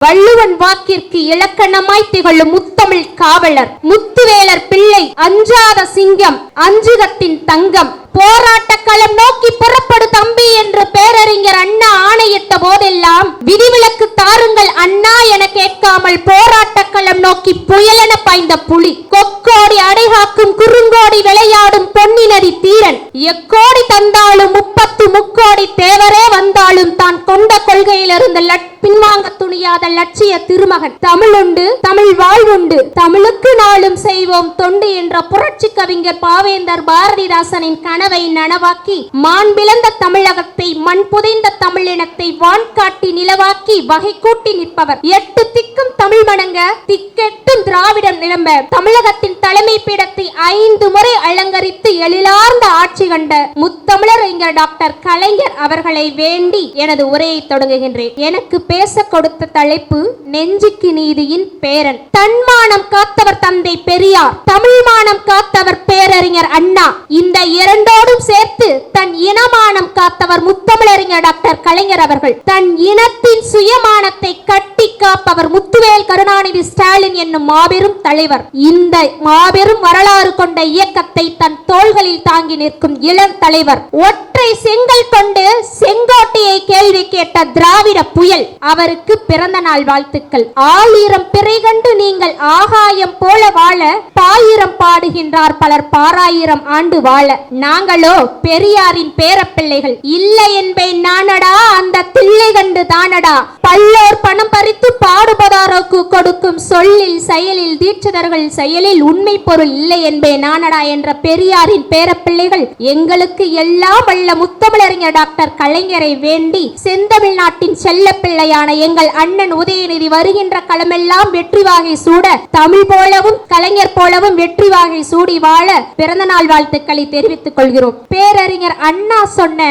வள்ளுவன் வாக்கிற்கு இலக்கணமாய் திகழும் முத்தமிழ் காவலர் முத்துவேலர் பிள்ளை அஞ்சாத சிங்கம் அஞ்சுகத்தின் தங்கம் போராட்ட களம் நோக்கி புறப்படு தம்பி என்று பேரறிஞர் அண்ணா ஆணையிட்ட போதெல்லாம் விதிவிலக்கு தாருங்கள் அண்ணா என கேட்காமல் போராட்ட களம் நோக்கி புயலென பாய்ந்த புலி கொக்கோடி அடைகாக்கும் குறுங்கோடி விளையாடும் பொன்னினரி தீரன் எக்கோடி தந்தாலும் 30 தேவரே வந்தாலும் தான் கொண்ட கொள்கையில் இருந்த பின்வாங்க துணியாத லட்சிய திருமகன் தமிழுண்டு தமிழ் வாழ்வுண்டு தமிழுக்கு நாளும் செய்வோம் தொண்டு என்ற புரட்சி கவிஞர் பாவேந்தர் பாரதிதாசனின் கனவை நனவாக்கி மாண்பிழந்த தமிழகத்தை மண் புதைந்த தமிழினத்தை வான்காட்டி நிலவாக்கி வகை கூட்டி நிற்பவர் 8 திக்கும் தமிழ் மணங்க திக்கெட்டும் திராவிடம் நிலம்ப தமிழகத்தின் தலைமை பீடத்தை 5 முறை அலங்கரித்து எழிலார்ந்த ஆட்சி கண்ட முத்தமிழர் டாக்டர் கலைஞர் அவர்களை வேண்டி எனது உரையை தொடங்குகின்றேன். எனக்கு பேச கொடுத்த தலைப்பு நெஞ்சுக்கு நீதியின் பேரன். தன்மானம் காத்தவர் தந்தை பெரியார், தமிழ் மானம் காத்தவர் பேரறிஞர் அண்ணா. இந்த இரண்டோடும் சேர்த்து தன் இனமானம் காத்தவர் முத்தமிழறிஞர் டாக்டர் கலைஞர் அவர்கள். தன் இனத்தின் சுயமானத்தை கட்டி காப்பவர் முத்துவேல் கருணாநிதி ஸ்டாலின் என்னும் மாபெரும் தலைவர். இந்த மாபெரும் வரலாறு கொண்ட இயக்கத்தை தன் தோள்களில் தாங்கி நிற்கும் இளம் தலைவர். ஒற்றை செங்கல் கொண்டு செங்கோட்டையை கேள்வி கேட்ட திராவிட புயல். அவருக்கு பிறந்த நாள் வாழ்த்துக்கள். ஆயிரம் பிறை கண்டு நீங்கள் ஆகாயம் போல வாழ பாயிரம் பாடுகின்றார் பலர் பாராயிரம் ஆண்டு வாழ. நாங்களோ பெரியாரின் பேரப்பிள்ளைகள். இல்லை என்பேன் நானடா அந்த தில்லை கண்டு தானடா. பல்லோர் பணம் பறித்து பாடுபதாரோக்கு கொடுக்கும் சொல்லில் செயலில் தீட்சிதர்கள் செயலில் உண்மை பொருள் இல்லை என்பேன் நானடா என்ற பெரியாரின் பேரப்பிள்ளைகள் எங்களுக்கு எல்லாம் வல்ல முத்தமிழறிஞர் டாக்டர் கலைஞரை வேண்டி செந்தமிழ்நாட்டின் செல்ல பிள்ளையான எங்கள் அண்ணன் உதயநிதி வருகின்ற களமெல்லாம் வெற்றி வாகை சூட தமிழ் போலவும் கலைஞர் போலவும் வெற்றி வாகை சூடி வாழ பிறந்த நாள் வாழ்த்துக்களை தெரிவித்துக் கொள்கிறோம். பேரறிஞர் அண்ணா சொன்ன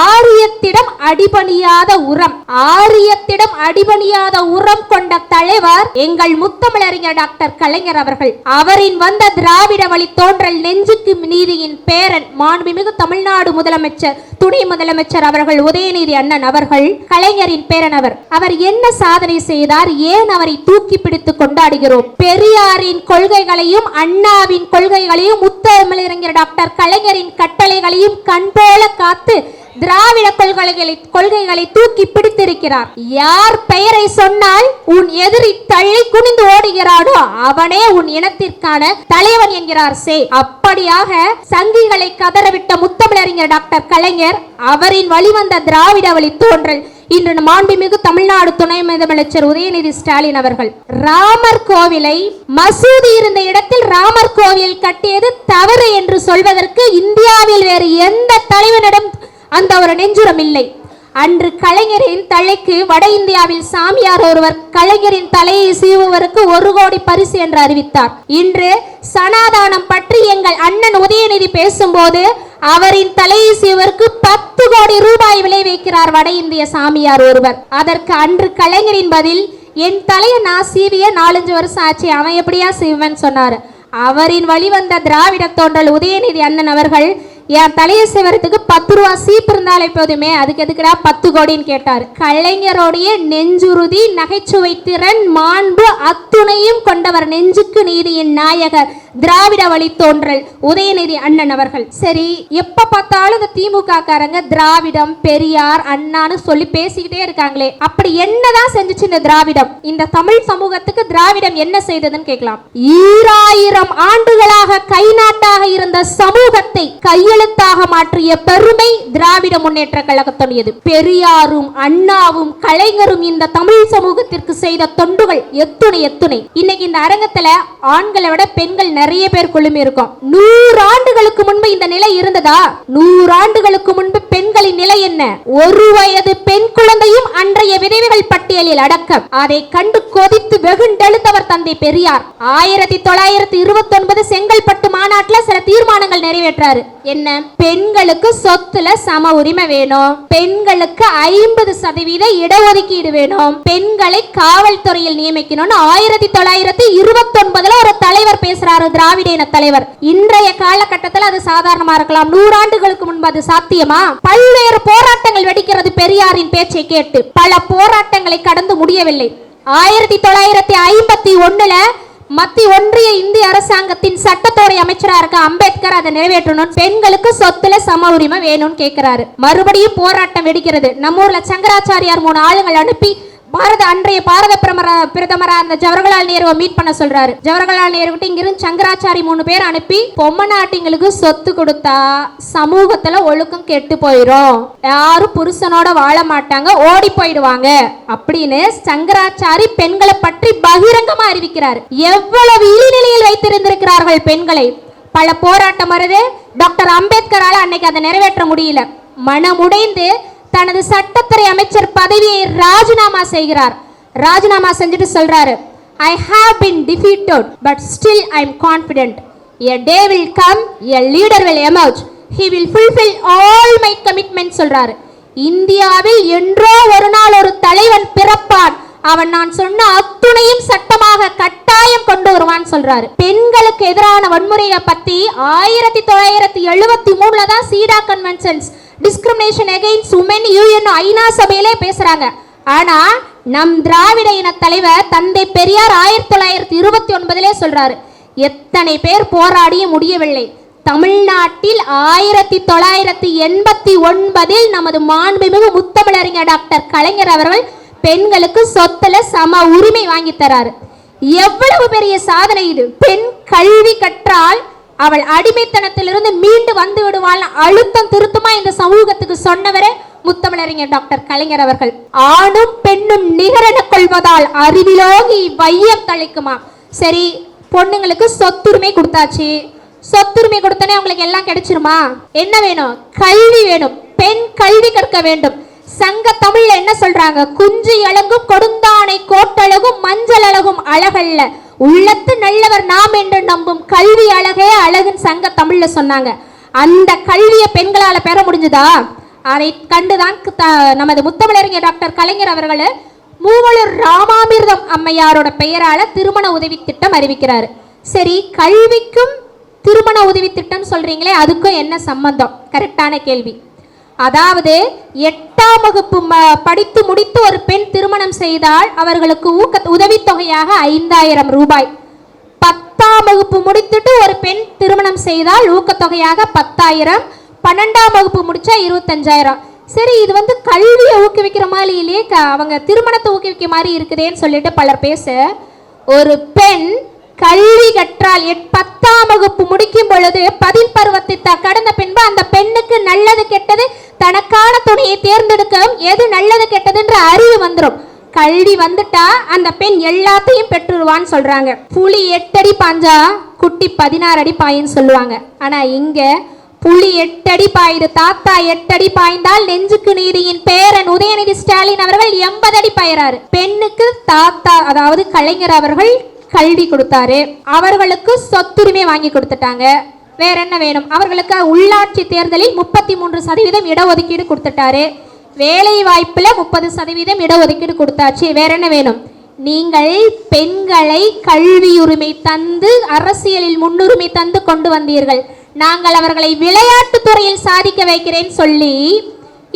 ஆரியத்திடம் அடிபணியாத உரம், ஆரியத்திடம் அடிபணியாத உரம் கொண்ட தலைவர் எங்கள் முத்தமிழறிஞர் டாக்டர் கலைஞர் அவர்கள். அவரின் வந்த திராவிட வழி தோன்றல் நெஞ்சுக்கு நீதியின் பேரன் மாண்புமிகு தமிழ்நாடு முதலமைச்சர் துணை முதலமைச்சர் அவர்கள் உதயநிதி அண்ணன் அவர்கள் கலைஞரின் பேரனவர். அவர் என்ன சாதனை செய்தார், ஏன் அவரை தூக்கி பிடித்து கொண்டாடுகிறோம்? பெரியாரின் கொள்கைகளையும் அண்ணாவின் கொள்கைகளையும் முத்தமிழறிஞர் டாக்டர் கலைஞரின் கட்டளைகளையும் கண்போல காத்து திராவிட கொள்கைகளை தூக்கி பிடித்திருக்கிறார். யார் பெயரை சொன்னால் உன் எதிரி தள்ளி குனிந்து ஓடுகிறானோ அவனே உன் இனத்திற்கான தலைவன் என்கிறார் சே. அப்படியாக சங்கிகளை கதறவிட்ட முத்தமிழறிஞர் டாக்டர் கலைஞர் அவரின் வழிவந்த திராவிட வழி தோன்றல் இன்று மாண்புமிகு தமிழ்நாடு துணை முதலமைச்சர் உதயநிதி ஸ்டாலின் அவர்கள். ராமர் கோவிலை மசூதி இருந்த இடத்தில் ராமர் கோவில் கட்டியது தவறு என்று சொல்வதற்கு இந்தியாவில் வேறு எந்த தலைவனிடம் அந்த ஒரு நெஞ்சுரம் இல்லை. அன்று கலைஞரின் தலைக்கு வட இந்தியாவில் சாமியார் ஒருவர் கலைஞரின் தலையை சீவுவதற்கு 1 கோடி பரிசு என்று அறிவித்தார். இன்று சனாதானம் பற்றி எங்கள் அண்ணன் உதயநிதி பேசும்போது அவரின் தலையை சீவுவதற்கு 10 கோடி ரூபாய் விலை வைக்கிறார் வட இந்திய சாமியார் ஒருவர். அதற்கு அன்று கலைஞரின் பதில், என் தலையை நான் சீவிய 4-5 வருஷம் ஆச்சு, அவன் எப்படியா சீவன் சொன்னார். அவரின் வழிவந்த திராவிட தோன்றல் உதயநிதி அண்ணன் அவர்கள் என் தலையை செய்வதற்கு 10 ரூபா சீப்பு இருந்தாலே போதுமே, அதுக்கு எதுக்குடா 10 கோடின்னு கேட்டார். கலைஞருடைய நெஞ்சுறுதி, நகைச்சுவை திறன், மாண்பு அத்துணையும் கொண்டவர் நெஞ்சுக்கு நீதியின் நாயகர் திராவிட வழி தோன்றல் உதயநிதி அண்ணன் அவர்கள். சரி, எப்ப பார்த்தாலும் இந்த திமுக காரங்க திராவிடம் பெரியார் அண்ணான்னு சொல்லி பேசிக்கிட்டே இருக்காங்களே, அப்படி என்னதான் செஞ்சுச்சு இந்த திராவிடம்? இந்த தமிழ் சமூகத்துக்கு திராவிடம் என்ன செய்ததுன்னு கேட்கலாம். 2000 ஆண்டுகளாக கை நாட்டாக இருந்த சமூகத்தை கையெழுத்தாக மாற்றிய பெருமை திராவிட முன்னேற்ற கழகத்துடையது. பெரியாரும் அண்ணாவும் கலைஞரும் இந்த தமிழ் சமூகத்திற்கு செய்த தொண்டுகள் எத்துணை. இன்னைக்கு இந்த அரங்கத்துல ஆண்களை விட பெண்கள் நிறைய பேர் குழுமி இருக்கும். 100 ஆண்டுகளுக்கு முன்பு இந்த நிலை இருந்ததா? 100 ஆண்டுகளுக்கு முன்பு பெண்களின் நிலை என்ன? 1 வயது பெண் குழந்தையும் அன்றைய விதவைகள் பட்டியலில் அடக்கம். அதை கண்டு கொதித்து வெகுண்டெழுந்தவர் தந்தை பெரியார். 1929 செங்கல்பட்டு மாநாட்டில் சில தீர்மானங்கள் நிறைவேற்றாரு. என்ன? பெண்களுக்கு சொத்துல சம உரிமை வேணும், பெண்களுக்கு 50% இடஒதுக்கீடு வேணும், பெண்களை காவல்துறையில் நியமிக்கணும்னு 1929 ஒரு தலைவர் பேசுறாரு, திராவிட இன தலைவர். இன்றைய காலகட்டத்தில் அது சாதாரணமா இருக்கலாம், 100 ஆண்டுகளுக்கு முன்பு அது சாத்தியமா? பல்வேறு போராட்டங்கள் வெடிக்கிறது பெரியாரின் பேச்சை கேட்டு. பல போராட்டங்களை கடந்து முடியவில்லை. 1951 மத்திய ஒன்றிய இந்திய அரசாங்கத்தின் சட்டத்துறை அமைச்சரா இருக்க அம்பேத்கர் அதை நிறைவேற்றணும், பெண்களுக்கு சொத்துல சம உரிமை வேணும்னு கேட்கிறாரு. மறுபடியும் போராட்டம் வெடிக்கிறது. நம்ம ஊர்ல சங்கராச்சாரியார் 3 ஆளுங்கள் அனுப்பி அன்றைய பாரத பிரதமரா அந்த ஜவஹர்லால் நேருவை மீட் பண்ண சொல்றாரு. ஜவஹர்லால் நேரு கிட்ட இங்கிருந்து சங்கராச்சாரி 3 பேர் அனுப்பி, பொம்மநாட்டிங்களுக்கு சொத்து கொடுத்தா சமூகத்துல ஒழுக்கம் கெட்டு போயிரும், யாரும் புருஷனோட வாழ மாட்டாங்க, ஓடி போயிடுவாங்க அப்படின்னு சங்கராச்சாரி பெண்களை பற்றி பகிரங்கமா அறிவிக்கிறார். எவ்வளவு இழிநிலையில் வைத்திருந்திருக்கிறார்கள் பெண்களை. பல போராட்டம் வருது. டாக்டர் அம்பேத்கரால அன்னைக்கு அதை நிறைவேற்ற முடியல. மனமுடைந்து தனது சட்டத்துறை அமைச்சர் பதவியை ராஜினாமா செய்கிறார். ராஜினாமா செஞ்சுட்டு சொல்றாரு, I have been defeated but still I am confident. A day will come, a leader will emerge. He will fulfill all my commitments சொல்றாரு. இந்தியாவில் என்றோ ஒரு நாள் ஒரு தலைவன் பிறப்பான், அவன் நான் சொன்ன அத்துணையும் சட்டமாக கட்டாயம் கொண்டு வருவான் சொல்றாரு. பெண்களுக்கு எதிரான வன்முறையை பத்தி 1973 தான் CEDAW conventions discrimination against women UN ஐநா சபையிலே பேசுறாங்க. ஆனா நம் திராவிட இன தலைவர் தந்தை பெரியார் 1929 சொல்றாரு, எத்தனை பேர் போராடிய முடியவில்லை. தமிழ்நாட்டில் 1989 நமது மாண்புமிகு முத்தமிழறிஞர் டாக்டர் கலைஞர் அவர்கள் பெண்களுக்கு சொத்துல சம உரிமை வாங்கி தராரு. எவ்வளவு பெரிய சாதனை இது. பெண் கல்வி கற்றால் அவள் அடிமைத்தனத்திலிருந்து மீண்டு வந்து விடுவாள் அழுத்தம் திருத்தமா இந்த சமூகத்துக்கு சொன்னவரே முத்தமிழறிஞர் டாக்டர் கலைஞர் அவர்கள். ஆணும் பெண்ணும் நிகரென கொள்வதால் அறிவிலோங்கி வையம் தழைக்குமா. சரி, பொண்ணுங்களுக்கு சொத்துரிமை கொடுத்தாச்சு. சொத்துரிமை கொடுத்தனே உங்களுக்கு எல்லாம் கிடைச்சிருமா? என்ன வேணும்? கல்வி வேணும். பெண் கல்வி கற்க வேண்டும். சங்க தமிழ்ல என்ன சொல்றாங்க? குஞ்சு அழகும் கொடுந்தானை கோட்டழகும் மஞ்சள் அழகும் அழகல்ல, உள்ளத்து நல்லவர் நாம் என்று நம்பும் கல்வி அழகே அழகுன்னு சங்க தமிழ்ல சொன்னாங்க. அந்த கல்வியை பெண்களால பெற முடிஞ்சதா? அதை கண்டுதான் நமது முத்தமிழறிஞர் டாக்டர் கலைஞர் அவர்கள் மூவலூர் ராமாமிர்தம் அம்மையாரோட பெயரால திருமண உதவி திட்டம் அறிவிக்கிறாரு. சரி, கல்விக்கும் திருமண உதவி திட்டம் சொல்றீங்களே, அதுக்கும் என்ன சம்பந்தம்? கரெக்டான கேள்வி. அதாவது 8ஆம் வகுப்பு படித்து முடித்து ஒரு பெண் திருமணம் செய்தால் அவர்களுக்கு உதவித்தொகையாக 5000 ரூபாய். 10ஆம் வகுப்பு முடித்துட்டு ஒரு பெண் திருமணம் செய்தால் ஊக்கத்தொகையாக 10,000. 12ஆம் வகுப்பு முடிச்சா 25,000. சரி, இது கல்வியை ஊக்குவிக்கிற மாதிரி இல்லையே, அவங்க திருமணத்தை ஊக்குவிக்கிற மாதிரி இருக்குதேன்னு சொல்லிட்டு பலர் பேச, ஒரு பெண் கல்வி கற்றால் 10ஆம் வகுப்பு முடிக்கும் பொழுது 10 பருவத்தை கடந்த பின்பு அந்த பெண்ணுக்கு நல்லது கெட்டது தனக்கான துணையை தேர்ந்தெடுக்க எது நல்லது கெட்டதுன்ற அறிவு வந்துடும். கல்வி வந்துட்டா அந்த பெண் எல்லாத்தையும் பெற்றுருவான்னு சொல்றாங்க. புலி 8 அடி பாஞ்சா குட்டி 16 அடி பாயின்னு சொல்லுவாங்க. ஆனா இங்க புலி 8 அடி பாயுது, தாத்தா 8 அடி பாய்ந்தால் நெஞ்சுக்கு நீதியின் பேரன் உதயநிதி ஸ்டாலின் அவர்கள் 80 அடி பாயறாரு. பெண்ணுக்கு தாத்தா அதாவது கலைஞர் அவர்கள் கல்வி கொடுத்தாரு, அவர்களுக்கு சொத்துரிமை வாங்கி கொடுத்துட்டாங்க. வேற என்ன வேணும்? அவர்களுக்கு உள்ளாட்சி தேர்தலில் 33% இடஒதுக்கீடு கொடுத்துட்டாரு. வேலை வாய்ப்புல 30% இடஒதுக்கீடு கொடுத்தாச்சு. வேற என்ன வேணும்? நீங்கள் பெண்களை கல்வி உரிமை தந்து அரசியலில் முன்னுரிமை தந்து கொண்டு வந்தீர்கள். நாங்கள் அவர்களை விளையாட்டு துறையில் சாதிக்க வைக்கிறேன்னு சொல்லி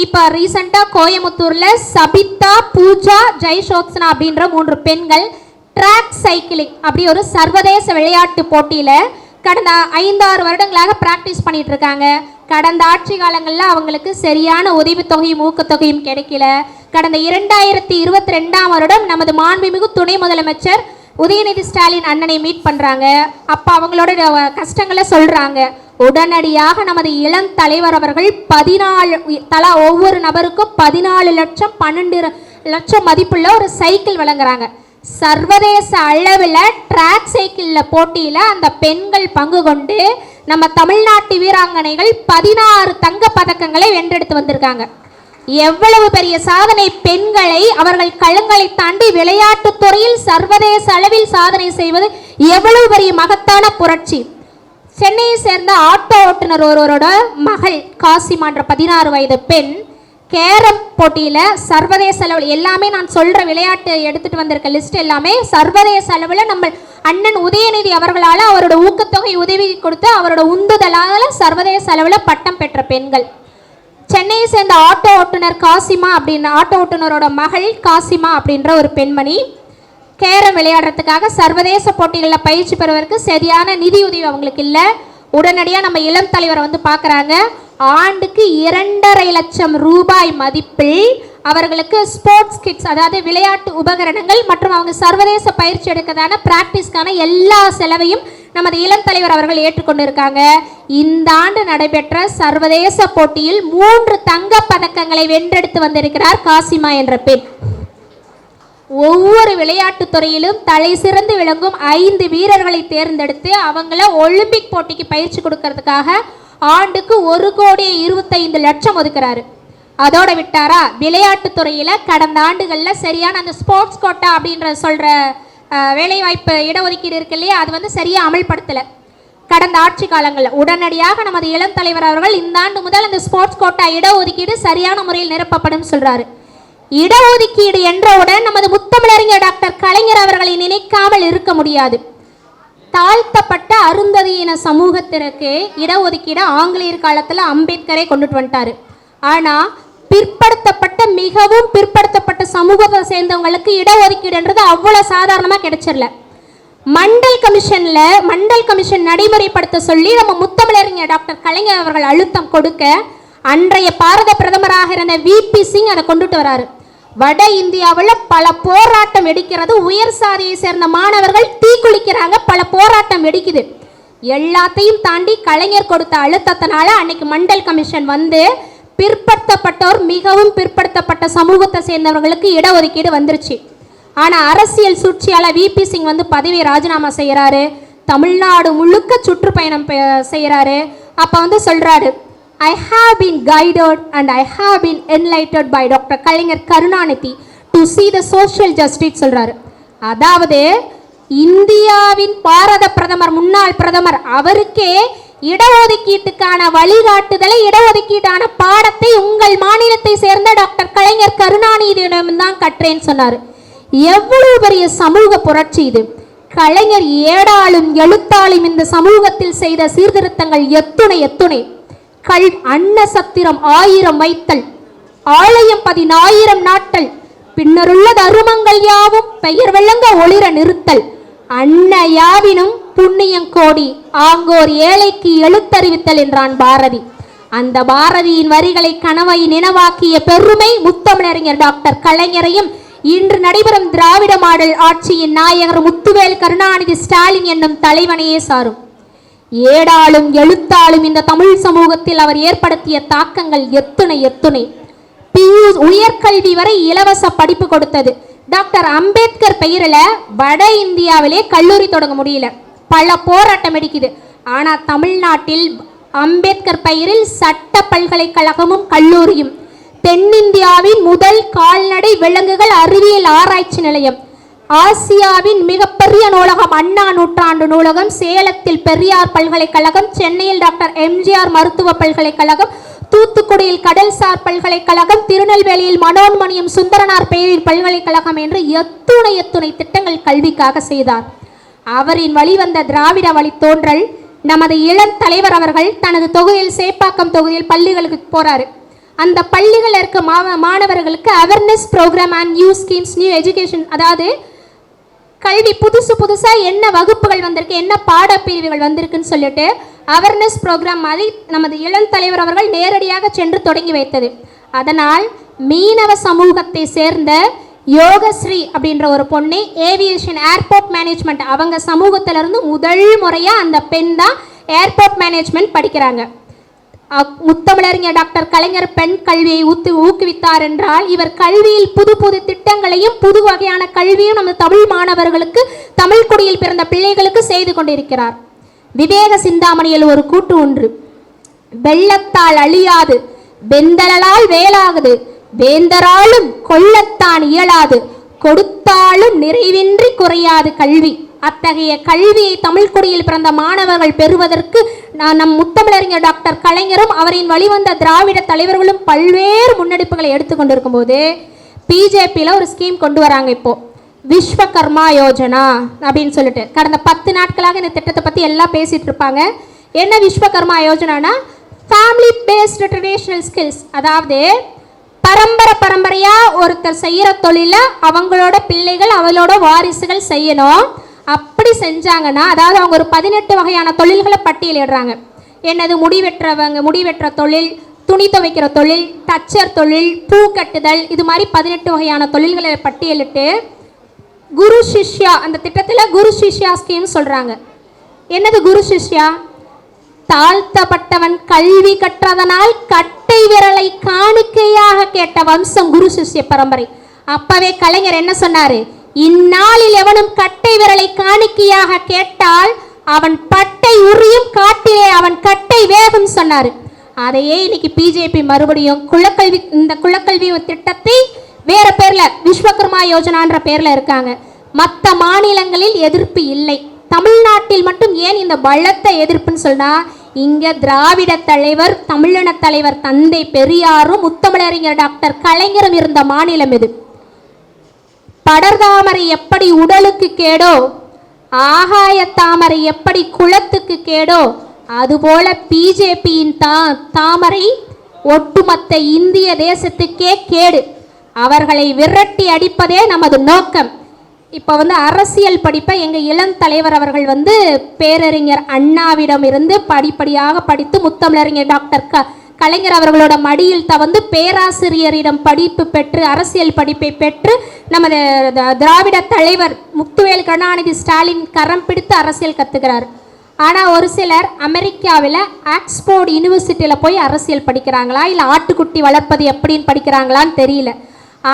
இப்ப ரீசெண்டா கோயமுத்தூர்ல சபிதா, பூஜா, ஜெய்ஷோத்சனா அப்படின்ற 3 பெண்கள் ட்ராக் சைக்கிளிங் அப்படி ஒரு சர்வதேச விளையாட்டு போட்டியில கடந்த 5-6 வருடங்களாக பிராக்டிஸ் பண்ணிட்டு இருக்காங்க. கடந்த ஆட்சி காலங்களில் அவங்களுக்கு சரியான உதவித்தொகையும் ஊக்கத்தொகையும் கிடைக்கல. கடந்த 2022ஆம் வருடம் நமது மாண்புமிகு துணை முதலமைச்சர் உதயநிதி ஸ்டாலின் அண்ணனை மீட் பண்றாங்க. அப்ப அவங்களோட கஷ்டங்களை சொல்றாங்க. உடனடியாக நமது இளம் தலைவர் அவர்கள் 14 தலா ஒவ்வொரு நபருக்கும் 14 லட்சம் 12 லட்சம் மதிப்புள்ள ஒரு சைக்கிள் வழங்குறாங்க. சர்வதேச அளவில் ட்ராக் சைக்கிள்ல போட்டியில அந்த பெண்கள் பங்கு கொண்டு நம்ம தமிழ்நாட்டு வீராங்கனைகள் 16 தங்க பதக்கங்களை வென்றெடுத்து வந்திருக்காங்க. எவ்வளவு பெரிய சாதனை! பெண்களை அவர்கள் களங்களை தாண்டி விளையாட்டு துறையில் சர்வதேச அளவில் சாதனை செய்வது எவ்வளவு பெரிய மகத்தான புரட்சி! சென்னையை சேர்ந்த ஆட்டோ ஓட்டுநர் ஒருவரோட மகள் காசிமான்ற 16 வயது பெண் கேரம் போட்டியில சர்வதேச அளவில் எல்லாமே நான் சொல்ற விளையாட்டு எடுத்துட்டு வந்திருக்க லிஸ்ட் எல்லாமே சர்வதேச அளவில் நம்ம அண்ணன் உதயநிதி அவர்களால் அவரோட ஊக்கத்தொகை உதவி கொடுத்து அவரோட உந்துதலால் சர்வதேச அளவில் பட்டம் பெற்ற பெண்கள். சென்னையை சேர்ந்த ஆட்டோ ஓட்டுநர் காசிமா அப்படின்ற ஆட்டோ ஓட்டுநரோட மகள் காசிமா அப்படின்ற ஒரு பெண்மணி கேரம் விளையாடுறதுக்காக சர்வதேச போட்டிகளில் பயிற்சி பெறுவதற்கு சரியான நிதியுதவி அவங்களுக்கு இல்லை. உடனடியாக நம்ம இளம் தலைவரை வந்து பார்க்குறாங்க. ஆண்டுக்கு 2.5 லட்சம் ரூபாய் மதிப்பில் அவர்களுக்கு ஸ்போர்ட்ஸ் கிட்ஸ், அதாவது விளையாட்டு உபகரணங்கள் மற்றும் அவங்க சர்வதேச பயிற்சி எடுக்கிறதான பிராக்டிஸ்க்கான எல்லா செலவையும் நமது இளம் தலைவர் அவர்கள் ஏற்றுக்கொண்டிருக்காங்க. இந்த ஆண்டு நடைபெற்ற சர்வதேச போட்டியில் 3 தங்கப் பதக்கங்களை வென்றெடுத்து வந்திருக்கிறார் காசிமா என்ற பெண். ஒவ்வொரு விளையாட்டு துறையிலும் தலை சிறந்து விளங்கும் 5 வீரர்களை தேர்ந்தெடுத்து அவங்கள ஒலிம்பிக் போட்டிக்கு பயிற்சி கொடுக்கறதுக்காக ஆண்டுக்கு 1,25,00,000 ஒதுக்குறாரு. அதோட விட்டாரா, விளையாட்டு துறையில கடந்த ஆண்டுகளில் சரியான அந்த ஸ்போர்ட்ஸ் கோட்டா அப்படின்ற சொல்ற வேலைவாய்ப்பு இடஒதுக்கீடு இருக்கு இல்லையா, அது வந்து சரியா அமல்படுத்தலை கடந்த ஆட்சி காலங்களில். உடனடியாக நமது இளம் தலைவர் அவர்கள் இந்த ஆண்டு முதல் அந்த ஸ்போர்ட்ஸ் கோட்டா இடஒதுக்கீடு சரியான முறையில் நிரப்பப்படும் சொல்றாரு. இடஒதுக்கீடு என்றவுடன் நமது முத்தமிழறிஞர் டாக்டர் கலைஞர் அவர்களை நினைக்காமல் இருக்க முடியாது. தாழ்த்தப்பட்ட அருந்ததியின சமூகத்திற்கு இடஒதுக்கீடு ஆங்கிலேயர் காலத்தில் அம்பேத்கரை கொண்டுட்டு வந்துட்டாரு. ஆனால் பிற்படுத்தப்பட்ட மிகவும் பிற்படுத்தப்பட்ட சமூகத்தை சேர்ந்தவங்களுக்கு இடஒதுக்கீடுன்றது அவ்வளோ சாதாரணமாக கிடைச்சிடல. மண்டல் கமிஷன் நடைமுறைப்படுத்த சொல்லி நம்ம முத்தமிழறிஞர் டாக்டர் கலைஞர் அவர்கள் அழுத்தம் கொடுக்க அன்றைய பாரத பிரதமராக இருந்த விபி சிங் அதை கொண்டுட்டு வராரு. வட இந்தியாவில் பல போராட்டம் வெடிக்கிறது. உயர் சாதியை சேர்ந்த மாணவர்கள் தீக்குளிக்கிறாங்க, பல போராட்டம் வெடிக்குது. எல்லாத்தையும் தாண்டி கலைஞர் கொடுத்த அழுத்தத்தினால அன்னைக்கு மண்டல் கமிஷன் வந்து பிற்படுத்தப்பட்டோர், மிகவும் பிற்படுத்தப்பட்ட சமூகத்தை சேர்ந்தவர்களுக்கு இடஒதுக்கீடு வந்துருச்சு. ஆனால் அரசியல் சூழ்ச்சியால் விபி சிங் வந்து பதவியை ராஜினாமா செய்கிறாரு. தமிழ்நாடு முழுக்க சுற்றுப்பயணம் செய்கிறாரு. அப்போ வந்து சொல்கிறாரு, I have been guided and I have been enlightened by Dr. Kalaignar Karunanidhi to see the social justice சொல்றாரு. அதாவது இந்தியாவின் பாரத பிரதமர், முன்னாள் பிரதமர் அவருக்கே இடஒதுக்கீட்டுக்கான வழிகாட்டுதலை, இடஒதுக்கீட்டான பாடத்தை உங்கள் மாநிலத்தை சேர்ந்த டாக்டர் கலைஞர் கருணாநிதியிடம் தான் கற்றேன்னு சொன்னார். எவ்வளவு பெரிய சமூக புரட்சி இது! கலைஞர் ஏடாலும் எழுத்தாலும் இந்த சமூகத்தில் செய்த சீர்திருத்தங்கள் எத்துணை! அன்ன சத்திரம் 1000 வைத்தல், ஆலயம் 10,000 நாட்டல், பின்னருள்ள தருமங்கள் யாவும் பெயர் வெள்ளங்க ஒளிர நிறுத்தல், அன்ன யாவினும் புண்ணியம் கோடி ஆங்கோர் ஏழைக்கு எழுத்தறிவித்தல் என்றான் பாரதி. அந்த பாரதியின் வரிகளை கனவை நினைவாக்கிய பெருமை முத்தமிழறிஞர் டாக்டர் கலைஞரையும் இன்று நடைபெறும் திராவிட மாடல் ஆட்சியின் நாயகர் முத்துவேல் கருணாநிதி ஸ்டாலின் என்னும் தலைவனையே சாரும். ஏடாலும் எழுத்தாலும் இந்த தமிழ் சமூகத்தில் அவர் ஏற்படுத்திய தாக்கங்கள் எத்துணை! உயர்கல்வி வரை இலவச படிப்பு கொடுத்தது. டாக்டர் அம்பேத்கர் பெயரில் வட இந்தியாவிலே கல்லூரி தொடங்க முடியல, பல போராட்டம் வெடிக்குது. ஆனால் தமிழ்நாட்டில் அம்பேத்கர் பெயரில் சட்ட பல்கலைக்கழகமும் கல்லூரியும், தென்னிந்தியாவின் முதல் கால்நடை விலங்குகள் அறிவியல் ஆராய்ச்சி நிலையம், ஆசியாவின் மிகப்பெரிய நூலகம் அண்ணா நூற்றாண்டு நூலகம், சேலத்தில் பெரியார் பல்கலைக்கழகம், சென்னையில் டாக்டர் எம்ஜிஆர் மருத்துவ பல்கலைக்கழகம், தூத்துக்குடியில் கடல்சார் பல்கலைக்கழகம், திருநெல்வேலியில் மனோன்மணியம் சுந்தரனார் பெயரில் பல்கலைக்கழகம் என்று எத்துணை திட்டங்கள் கல்விக்காக செய்தார். அவரின் வழிவந்த திராவிட வழி தோன்றல் நமது இளம் தலைவர் அவர்கள் தனது தொகுதியில், சேப்பாக்கம் தொகுதியில் பள்ளிகளுக்கு போறாரு. அந்த பள்ளிகள் இருக்க மாணவர்களுக்கு awareness program and new schemes, new education, அதாவது கல்வி புதுசாக என்ன வகுப்புகள் வந்திருக்கு, என்ன பாடப்பிரிவுகள் வந்திருக்குன்னு சொல்லிட்டு அவேர்னஸ் ப்ரோக்ராம் மாதிரி நமது இளம் தலைவர் அவர்கள் நேரடியாக சென்று தொடங்கி வைத்தது. அதனால் மீனவ சமூகத்தை சேர்ந்த யோகஸ்ரீ அப்படின்ற ஒரு பொண்ணு ஏவியேஷன் ஏர்போர்ட் மேனேஜ்மெண்ட், அவங்க சமூகத்திலிருந்து முதல் முறையாக அந்த பெண் தான் ஏர்போர்ட் மேனேஜ்மெண்ட் படிக்கிறாங்க. முத்தமிழறிஞர் டாக்டர் கலைஞர் பெண் கல்வியை ஊக்குவித்தார் என்றால், இவர் கல்வியில் புது திட்டங்களையும் புது வகையான கல்வியும் நம்ம தமிழ் மாணவர்களுக்கு, தமிழ் குடியில் பிறந்த பிள்ளைகளுக்கு செய்து கொண்டிருக்கிறார். விவேக சிந்தாமணியில் ஒரு கூட்டு ஒன்று, வெள்ளத்தால் அழியாது வெந்தலால் வேலாகுது, வேந்தராலும் கொள்ளத்தான் இயலாது, கொடுத்தாலும் நிறைவின்றி குறையாது கல்வி. அத்தகைய கல்வியை தமிழ் குடியில் பிறந்த மாணவர்கள் பெறுவதற்கு நம் முத்தமிழறிஞர் டாக்டர் கலைஞரும் அவரின் வழிவந்த திராவிட தலைவர்களும் பல்வேறு முன்னெடுப்புகளை எடுத்துக்கொண்டிருக்கும் போது பிஜேபியில் ஒரு ஸ்கீம் கொண்டு வராங்க. இப்போ விஸ்வகர்மா யோஜனா அப்படின்னு சொல்லிட்டு கடந்த 10 நாட்களாக இந்த திட்டத்தை பற்றி எல்லாம் பேசிட்டு இருப்பாங்க. என்ன விஸ்வகர்மா யோஜனானா, ஃபேமிலி பேஸ்டு ட்ரெடிஷ்னல் ஸ்கில்ஸ், அதாவது பரம்பரையா ஒருத்தர் செய்யற தொழில அவங்களோட பிள்ளைகள் அவளோட வாரிசுகள் செய்யணும். அப்படி செஞ்சாங்கன்னா, அதாவது அவங்க ஒரு 18 வகையான தொழில்களை பட்டியலிடுறாங்க. என்னது? முடிவெற்ற தொழில், துணி துவைக்கிற தொழில், தச்சர் தொழில், பூ கட்டுதல், இது மாதிரி 18 வகையான தொழில்களை பட்டியலிட்டு குரு சிஷ்யா அந்த திட்டத்தில் குரு சிஷ்யா ஸ்கீம் சொல்றாங்க. என்னது குரு சிஷ்யா? தாழ்த்தப்பட்டவன் கல்வி கற்றதனால் கட்டை விரலை காணிக்கையாக கேட்ட வம்சம் குரு சிஷ்ய பரம்பரை. அப்பவே கலைஞர் என்ன சொன்னாரு? இந்நாளில் எவனும் கட்டை விரலை காணிக்கையாக கேட்டால் அவன் பட்டை உரியும், காட்டிலே அவன் கட்டை வேகும் சொன்னாரு. அதையே இன்னைக்கு பிஜேபி மறுபடியும் குலக்கல்வி திட்டத்தை வேற பேர்ல விஸ்வகர்மா யோஜனான்ற பேர்ல இருக்காங்க. மற்ற மாநிலங்களில் எதிர்ப்பு இல்லை, தமிழ்நாட்டில் மட்டும் ஏன் இந்த பலத்த எதிர்ப்புன்னு சொன்னா, இங்க திராவிட தலைவர், தமிழின தலைவர் தந்தை பெரியாரும் முத்தமிழறிஞர் டாக்டர் கலைஞரும் இருந்த மாநிலம் இது. படர்தாமரை எப்படி உடலுக்கு கேடோ, ஆகாய தாமரை எப்படி குலத்துக்கு கேடோ, அதுபோல பிஜேபியின் தாமரை ஒட்டுமொத்த இந்திய தேசத்துக்கே கேடு. அவர்களை விரட்டி அடிப்பதே நமது நோக்கம். இப்போ அரசியல் படிப்பை எங்கள் இளம் தலைவர் அவர்கள் பேரறிஞர் அண்ணாவிடம் இருந்து படிப்படியாக படித்து முத்தமிழறிஞர் டாக்டர் கலைஞர் அவர்களோட மடியில் தவந்து பேராசிரியரிடம் படிப்பு பெற்று அரசியல் படிப்பை பெற்று நமது திராவிட தலைவர் முத்துவேல் கருணாநிதி ஸ்டாலின் கரம் பிடித்து அரசியல் கற்றுக்கிறார். ஆனால் ஒரு சிலர் அமெரிக்காவில் ஆக்ஸ்போர்ட் யூனிவர்சிட்டியில் போய் அரசியல் படிக்கிறாங்களா, இல்லை ஆட்டுக்குட்டி வளர்ப்பது எப்படின்னு படிக்கிறாங்களான்னு தெரியல.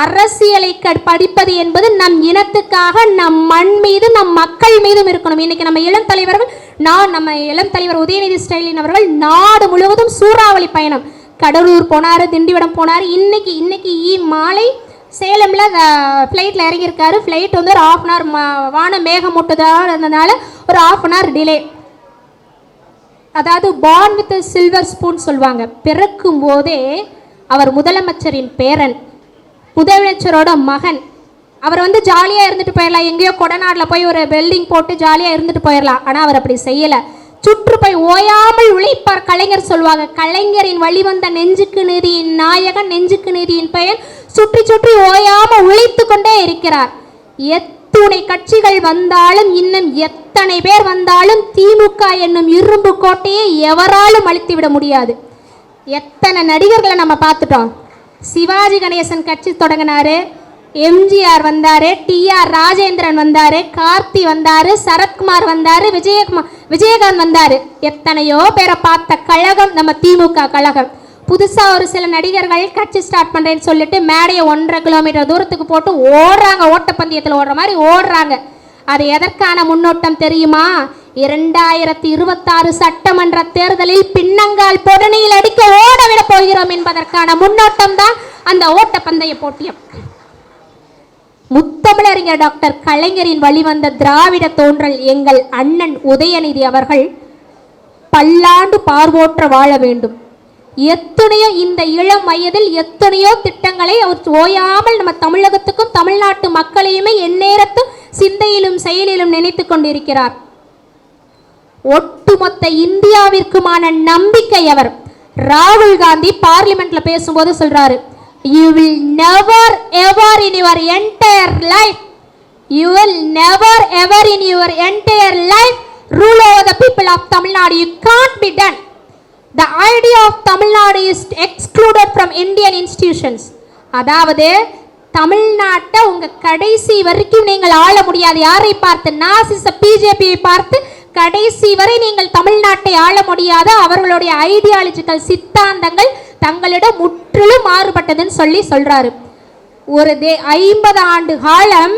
அரசியலை படிப்பது என்பது நம் இனத்துக்காக, நம் மண் மீது, நம் மக்கள் மீதும் இருக்கணும். இன்னைக்கு நம்ம இளம் தலைவர்கள், நம்ம இளம் தலைவர் உதயநிதி ஸ்டாலின் அவர்கள் நாடு முழுவதும் சூறாவளி பயணம், கடலூர் போனார், திண்டிவனம் போனார். இன்னைக்கு மாலை சேலமில் ஃப்ளைட்டில் இறங்கியிருக்காரு. ஃப்ளைட் ஒரு 1/2 hour வான மேகமூட்டதாக இருந்ததுனால ஒரு 1/2 hour டிலே. அதாவது பார்ன் வித் சில்வர் ஸ்பூன் சொல்லுவாங்க. பிறக்கும் போதே அவர் முதலமைச்சரின் பேரன், முதலமைச்சரோட மகன். அவர் ஜாலியாக இருந்துட்டு போயிடலாம், எங்கேயோ கொடநாட்டில் போய் ஒரு பில்டிங் போட்டு ஜாலியாக இருந்துட்டு போயிடலாம். ஆனால் அவர் அப்படி செய்யலை. சுற்று போய் ஓயாமல் உழைப்பார். கலைஞர் சொல்லுவாங்க, கலைஞரின் வழிவந்த நெஞ்சுக்கு நீதியின் நாயகன், நெஞ்சுக்கு நீதியின் பெயர், சுற்றி சுற்றி ஓயாமல் உழைத்து கொண்டே இருக்கிறார். எத்துணை கட்சிகள் வந்தாலும், இன்னும் எத்தனை பேர் வந்தாலும் திமுக என்னும் இரும்பு கோட்டையை எவராலும் அழித்து விட முடியாது. எத்தனை நடிகர்களை நம்ம பார்த்துட்டோம். சிவாஜி கணேசன் கட்சி தொடங்கினாரு, எம்ஜிஆர் வந்தாரு, டிஆர் ராஜேந்திரன் வந்தாரு, கார்த்தி வந்தாரு, சரத்குமார் வந்தாரு, விஜயகாந்த் வந்தாரு. எத்தனையோ பேரை பார்த்த கழகம் நம்ம திமுக கழகம். புதுசாக ஒரு சில நடிகர்கள் கட்சி ஸ்டார்ட் பண்ணுறேன்னு சொல்லிட்டு மேடையை 1.5 கிலோமீட்டர் தூரத்துக்கு போட்டு ஓடுறாங்க, ஓட்டப்பந்தயத்தில் ஓடுற மாதிரி ஓடுறாங்க. அது எதற்கான முன்னோட்டம் தெரியுமா? 2026 சட்டமன்ற தேர்தலில் பின்னங்கால் பொடனியில் அடிக்க ஓடவிட போகிறோம் என்பதற்கான முன்னோட்டம் தான் அந்த ஓட்டப்பந்தய போட்டியம். முத்தமிழறிஞர் டாக்டர் கலைஞரின் வழிவந்த திராவிட தோன்றல் எங்கள் அண்ணன் உதயநிதி அவர்கள் பல்லாண்டு பார்வோற்ற வாழ வேண்டும். எத்தனையோ இந்த இளம் வயதில் எத்தனையோ திட்டங்களை அவர் ஓயாமல் நம்ம தமிழகத்துக்கும் தமிழ்நாட்டு மக்களையுமே எந்நேரத்தும் சிந்தையிலும் செயலிலும் நினைத்து கொண்டிருக்கிறார். ஒட்டுமொத்த இந்தியாவிற்குமான நம்பிக்கை அவர். ராகுல் காந்தி பார்லிமெண்ட்ல பேசும்போது சொல்றாரு, you will never ever in your entire life, you will never ever in your entire life rule over the people of Tamil Nadu. You can't be done. The idea of Tamil Nadu is excluded from Indian institutions. அதாவது தமிழ்நாட்டை உங்க கடைசி வரைக்கும் நீங்கள் ஆள முடியாது. யாரை பார்த்து? நாசிச பிஜேபியை பார்த்து கடைசி வரை நீங்கள் தமிழ்நாட்டை ஆள முடியாது. அவர்களுடைய ஐடியாலஜிக்கல் சித்தாந்தங்கள் தங்களிடம் முற்றிலும் மாறுபட்டதுன்னு சொல்றாரு. ஒரு 50 ஆண்டு காலம்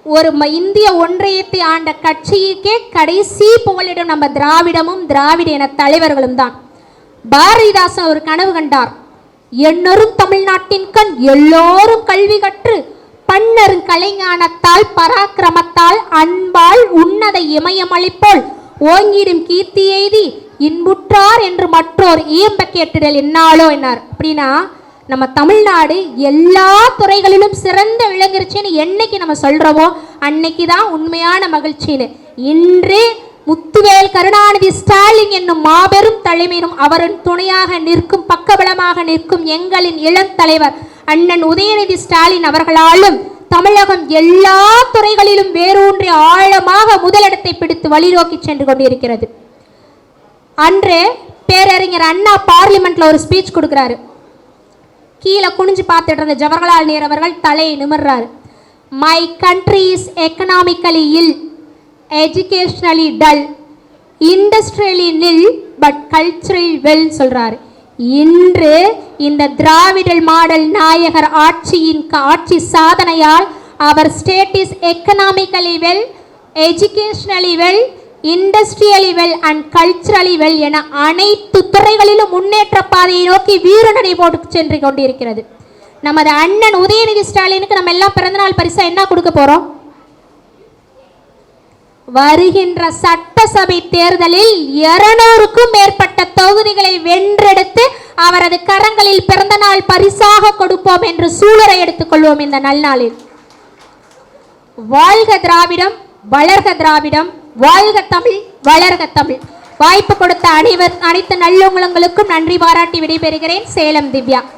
ஒரு இந்திய ஒன்றியத்தை ஆண்ட கட்சிக்கே கடைசி புகலிடம் நம்ம திராவிடமும் திராவிட இன தலைவர்களும் தான். பாரதிதாசன் ஒரு கனவு கண்டார். எண்ணரும் தமிழ்நாட்டின் கண் எல்லோரும் கல்வி கற்று பன்னரும் கலைஞானத்தால் பராக்கிரமத்தால் அன்பால் உன்னத இமயமளிப்போல் ஓங்கிடும் கீர்த்தி எய்தி இன்புற்றார் என்று மற்றோர் இயம்ப கேட்டிடல் என்னாலோ என்னார். அப்படின்னா நம்ம தமிழ்நாடு எல்லா துறைகளிலும் சிறந்த விளங்குச்சுன்னு என்னைக்கு நம்ம சொல்றோமோ அன்னைக்கு தான் உண்மையான மகிழ்ச்சின்னு. இன்று முத்துவேல் கருணாநிதி ஸ்டாலின் என்னும் மாபெரும் தலைமையிலும் அவரின் துணையாக நிற்கும் பக்கபலமாக நிற்கும் எங்களின் இளம் தலைவர் அண்ணன் உதயநிதி ஸ்டாலின் அவர்களாலும் தமிழகம் எல்லா துறைகளிலும் வேரூன்றி ஆழமாக முதலிடத்தை பிடித்து வழிநோக்கி சென்று கொண்டிருக்கிறது. அன்று பேரறிஞர் அண்ணா பார்லிமெண்ட்ல ஒரு ஸ்பீச் கொடுக்கிறாரு. கீழே குனிஞ்சு பார்த்துட்டு இருந்த ஜவஹர்லால் நேரு அவர்கள் தலையை நிமிர்றாரு. My country is economically ill, educationally dull, industrially nil, but cultural well சொல்றாரு. இன்று இந்த திராவிடல் மாடல் நாயகர் ஆட்சி சாதனையால் அவர் state is economically well, educationally well, industrially well and culturally well என அனைத்து துறைகளிலும் முன்னேற்ற பாதையை நோக்கி வீரநடை போட்டு சென்று கொண்டிருக்கிறது. நமது அண்ணன் உதயநிதி ஸ்டாலினுக்கு நம்ம எல்லாம் பிறந்தநாள் பரிசா என்ன கொடுக்க போறோம்? வருகின்ற சட்டசபை தேர்தலில் 200க்கும் மேற்பட்ட தொகுதிகளை வென்றெடுத்து அவரது கரங்களில் பிறந்தநாள் பரிசாக கொடுப்போம் என்று சூளுரை எடுத்துக் கொள்வோம். இந்த நல்நாளில் வாழ்க திராவிடம், வளர்க திராவிடம், வாழ்க தமிழ், வளர்க தமிழ். வாய்ப்பு கொடுத்த அனைத்து நல்லுள்ளங்களுக்கும் நன்றி பாராட்டி விடைபெறுகிறேன். சேலம் திவ்யா.